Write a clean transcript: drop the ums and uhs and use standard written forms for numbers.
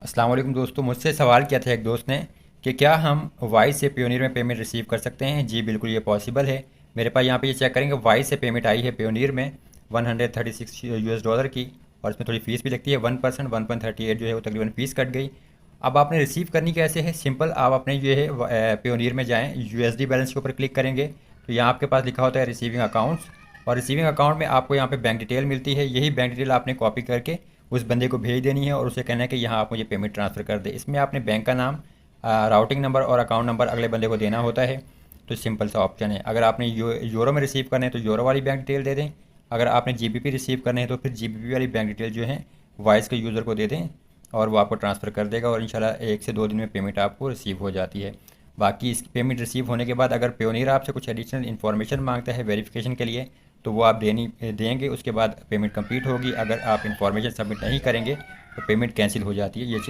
अस्सलाम वालेकुम दोस्तों, मुझसे सवाल किया था एक दोस्त ने कि क्या हम वाइस से पेयोनियर में पेमेंट रिसीव कर सकते हैं। जी बिल्कुल, ये पॉसिबल है। मेरे पास यहाँ पे ये चेक करेंगे, वाइस से पेमेंट आई है पेयोनियर में $136 की, और इसमें थोड़ी फ़ीस भी लगती है 1%। 1.38 जो है वो तकरीबन फ़ीस कट गई। अब आपने रिसीव करनी कैसे है, सिंपल, आप अपने जो है पेयोनियर में जाएँ, यूएसडी बैलेंस के ऊपर क्लिक करेंगे तो यहाँ आपके पास लिखा होता है रिसीविंग अकाउंट्स, और रिसीविंग अकाउंट में आपको यहाँ पे बैंक डिटेल मिलती है। यही बैंक डिटेल आपने कॉपी करके उस बंदे को भेज देनी है और उसे कहना है कि यहाँ आप मुझे पेमेंट ट्रांसफ़र कर दें। इसमें आपने बैंक का नाम, राउटिंग नंबर और अकाउंट नंबर अगले बंदे को देना होता है। तो सिंपल सा ऑप्शन है। अगर आपने यूरो में रिसीव करना है तो यूरो वाली बैंक डिटेल दे दें। अगर आपने जीबीपी रिसीव करना है तो फिर जीबीपी वाली बैंक डिटेल जो है वॉइस के यूज़र को दे दें, और वो आपको ट्रांसफ़र कर देगा, और इंशाल्लाह 1 से 2 दिन में पेमेंट आपको रिसीव हो जाती है। बाकी इस पेमेंट रिसीव होने के बाद अगर पेयोनियर आपसे कुछ एडिशनल इन्फॉर्मेशन मांगता है वेरिफिकेशन के लिए, तो वो आप देंगे। उसके बाद पेमेंट कंप्लीट होगी। अगर आप इन्फॉर्मेशन सबमिट नहीं करेंगे तो पेमेंट कैंसिल हो जाती है। ये चीज़